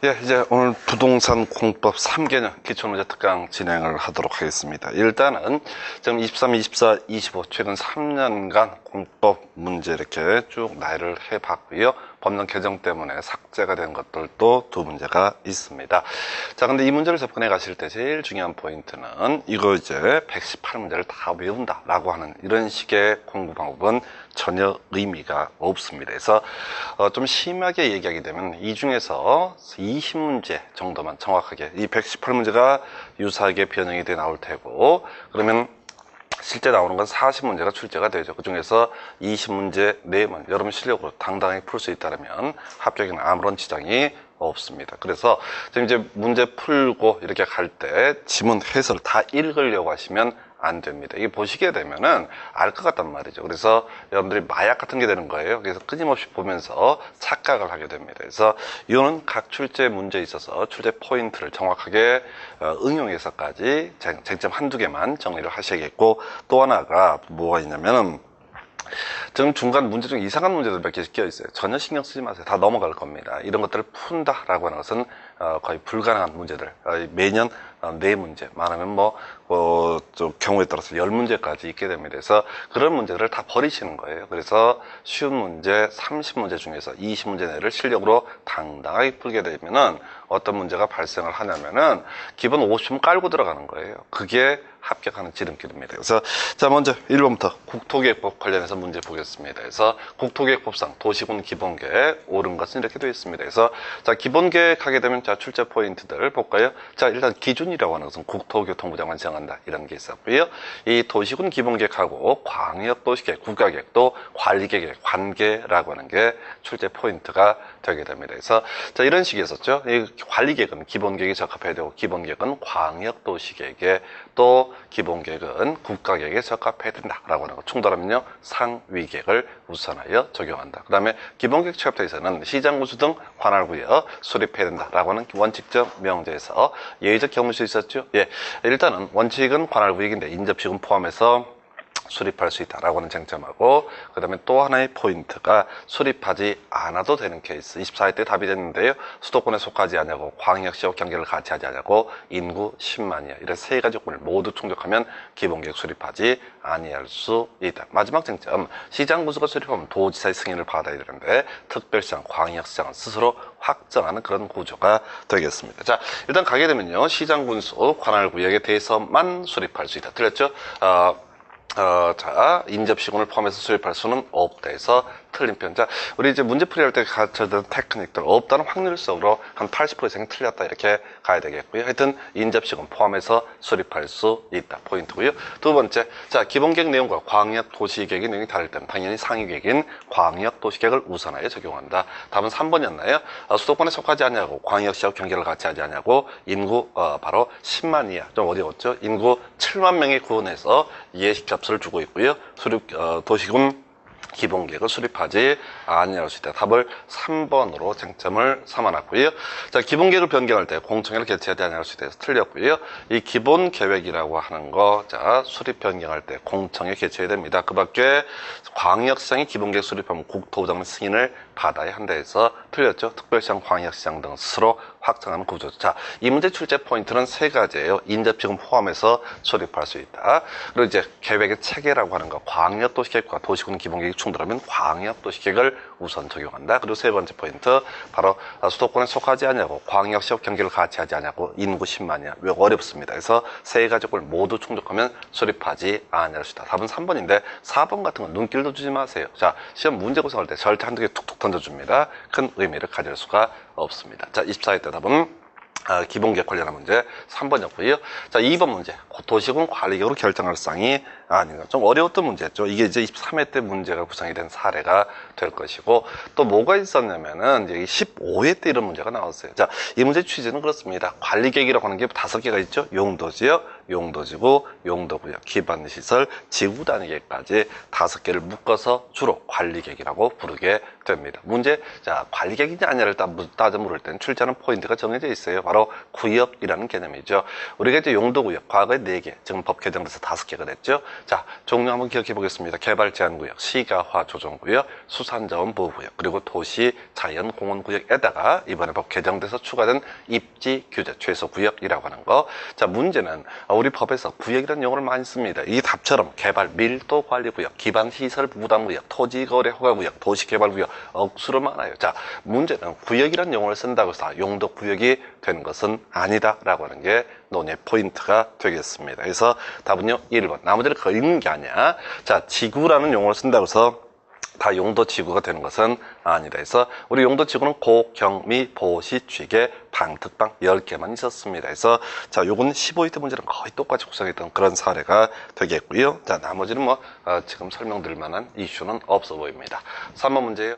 예, 이제 오늘 부동산 공법 3개년 기초문제 특강 진행을 하도록 하겠습니다. 일단은 지금 23, 24, 25 최근 3년간 공법 문제 이렇게 쭉 나열을 해봤고요. 법령 개정 때문에 삭제가 된 것들도 두 문제가 있습니다. 자, 근데 이 문제를 접근해 가실 때 제일 중요한 포인트는 이거 이제 118문제를 다 외운다라고 하는 이런 식의 공부 방법은 전혀 의미가 없습니다. 그래서 좀 심하게 얘기하게 되면 이 중에서 20문제 정도만 정확하게, 이 118문제가 유사하게 변형이 돼 나올 테고, 그러면 실제 나오는 건 40문제가 출제가 되죠. 그 중에서 20문제 내면 여러분 실력으로 당당하게 풀 수 있다면 합격에는 아무런 지장이 없습니다. 그래서 지금 이제 문제 풀고 이렇게 갈 때 지문 해설 다 읽으려고 하시면 안 됩니다. 이게 보시게 되면은 알 것 같단 말이죠. 그래서 여러분들이 마약 같은 게 되는 거예요. 그래서 끊임없이 보면서 착각을 하게 됩니다. 그래서 이거는 각 출제 문제에 있어서 출제 포인트를 정확하게 응용해서까지 쟁점 한두 개만 정리를 하셔야겠고, 또 하나가 뭐가 있냐면은 지금 중간 문제 중에 이상한 문제들 몇 개씩 끼어 있어요. 전혀 신경 쓰지 마세요. 다 넘어갈 겁니다. 이런 것들을 푼다라고 하는 것은 거의 불가능한 문제들. 매년 4문제, 많으면 좀 경우에 따라서 10문제까지 있게 됩니다. 그래서 그런 문제들을 다 버리시는 거예요. 그래서 쉬운 문제 30문제 중에서 20문제 내를 실력으로 당당하게 풀게 되면은 어떤 문제가 발생을 하냐면은 기본 50분 깔고 들어가는 거예요. 그게 합격하는 지름길입니다. 그래서 자, 먼저 1번부터 국토계획법 관련해서 문제 보겠습니다. 그래서 국토계획법상 도시군 기본계획 옳은 것은 이렇게 되어 있습니다. 그래서 자, 기본계획 하게 되면 자, 출제 포인트들 볼까요? 자, 일단 기준이라고 하는 것은 국토교통부 장관이 정한다, 이런 게 있었고요. 이 도시군 기본계획하고 광역도시계획, 국가계획도 관리계획, 관계라고 하는 게 출제 포인트가 되게 됩니다. 그래서 자, 이런 식이었었죠. 이 관리계획은 기본계획에 적합해야 되고, 기본계획은 광역도시계획에, 또 기본계획은 국가계획에 적합해야 된다라고 하는 거. 충돌하면요 상위계획을 우선하여 적용한다. 그 다음에 기본계획 챕터에서는 시장군수 등 관할구역 수립해야 된다라고 하는 원칙적 명제에서 예외적 경우일 수 있었죠. 예, 일단은 원칙은 관할구역인데 인접식은 포함해서 수립할 수 있다라고 하는 쟁점하고, 그 다음에 또 하나의 포인트가 수립하지 않아도 되는 케이스. 24회 때 답이 됐는데요. 수도권에 속하지 않냐고, 광역시와 경계를 같이 하지 않냐고, 인구 10만이야. 이런 세 가지 조건을 모두 충족하면 기본계획 수립하지 아니할 수 있다. 마지막 쟁점, 시장군수가 수립하면 도지사의 승인을 받아야 되는데 특별시장, 광역시장은 스스로 확정하는 그런 구조가 되겠습니다. 자, 일단 가게 되면요, 시장군수 관할구역에 대해서만 수립할 수 있다. 틀렸죠? 자, 인접시군을 포함해서 수립할 수는 없다 해서 틀린 편. 자, 우리 이제 문제풀이 할 때 가르쳐준 테크닉들, 없다는 확률적으로 한 80% 이상 틀렸다, 이렇게 가야 되겠고요. 하여튼 인접시군 포함해서 수립할 수 있다, 포인트고요. 두 번째, 자, 기본계획 내용과 광역도시계획의 내용이 다를 때는 당연히 상위계획인 광역도시계획을 우선하여 적용한다. 답은 3번이었나요? 수도권에 속하지 않냐고, 광역시와 경계를 같이 하지 않냐고, 인구 바로 10만 이하, 좀 어려웠죠? 인구 7만 명의 구원에서 예식값을 주고 있고요. 도시군 기본계획을 수립하지 아니할 수 있다. 답을 3번으로 쟁점을 삼아놨고요. 자, 기본계획을 변경할 때 공청회를 개최하지 아니할 수 있다 해서 틀렸고요. 이 기본계획이라고 하는 거, 자, 수립 변경할 때 공청회 개최해야 됩니다. 그 밖에 광역시장이 기본계획 수립하면 국토부 장관 승인을 받아야 한다 해서 틀렸죠. 특별시장, 광역시장 등 스스로 확정하는 구조죠. 자, 이 문제 출제 포인트는 세 가지예요. 인접지금 포함해서 수립할 수 있다. 그리고 이제 계획의 체계라고 하는 거, 광역도시계획과 도시군 기본계획이 충돌하면 광역도시계획을 우선 적용한다. 그리고 세 번째 포인트, 바로 수도권에 속하지 않냐고, 광역시와 경계를 같이 하지 않냐고, 인구 10만이야. 왜 어렵습니다. 그래서 세 가지 걸 모두 충족하면 수립하지 아니할 수 있다. 답은 3번인데 4번 같은 건 눈길도 주지 마세요. 자, 시험 문제 구성할 때 절대 한두 개 툭툭 던져줍니다. 큰 의미를 가질 수가 없습니다. 자, 24회 때 답은 기본계획 관련한 문제 3번이었고요. 자, 2번 문제, 도시군 관리계획으로 결정할 사항이 아닌가. 좀 어려웠던 문제였죠. 이게 이제 23회 때 문제가 구성이 된 사례가 될 것이고, 또 뭐가 있었냐면은 이제 15회 때 이런 문제가 나왔어요. 자, 이 문제 취지는 그렇습니다. 관리계획이라고 하는 게 5개가 있죠. 용도지역, 용도지구, 용도구역, 기반시설, 지구단위계획까지 5개를 묶어서 주로 관리계획이라고 부르게 됩니다. 문제, 자, 관리계획이냐 아니냐를 따져 물을 때는 출제하는 포인트가 정해져 있어요. 바로 구역이라는 개념이죠. 우리가 이제 용도구역, 과거에 4개, 지금 법 개정돼서 5개가 됐죠. 자, 종류 한번 기억해 보겠습니다. 개발제한구역, 시가화 조정구역, 수산자원보호구역, 그리고 도시자연공원구역에다가 이번에 법 개정돼서 추가된 입지규제 최소구역이라고 하는 거. 자, 문제는 우리 법에서 구역이라는 용어를 많이 씁니다. 이 답처럼 개발 밀도관리구역, 기반시설 부담구역, 토지거래허가구역, 도시개발구역 억수로 많아요. 자, 문제는 구역이라는 용어를 쓴다고 해서 용도구역이 되는 것은 아니다라고 하는 게 논의 포인트가 되겠습니다. 그래서 답은요 1번. 나머지를 걸리는 게 아니야. 자, 지구라는 용어를 쓴다고 해서 다 용도지구가 되는 것은 아니다. 그래서 우리 용도지구는 고, 경, 미, 보시, 취계, 방, 특방 10개만 있었습니다. 그래서 자, 요건 15회 문제랑 거의 똑같이 구성했던 그런 사례가 되겠고요. 자, 나머지는 뭐 지금 설명드릴 만한 이슈는 없어 보입니다. 3번 문제예요.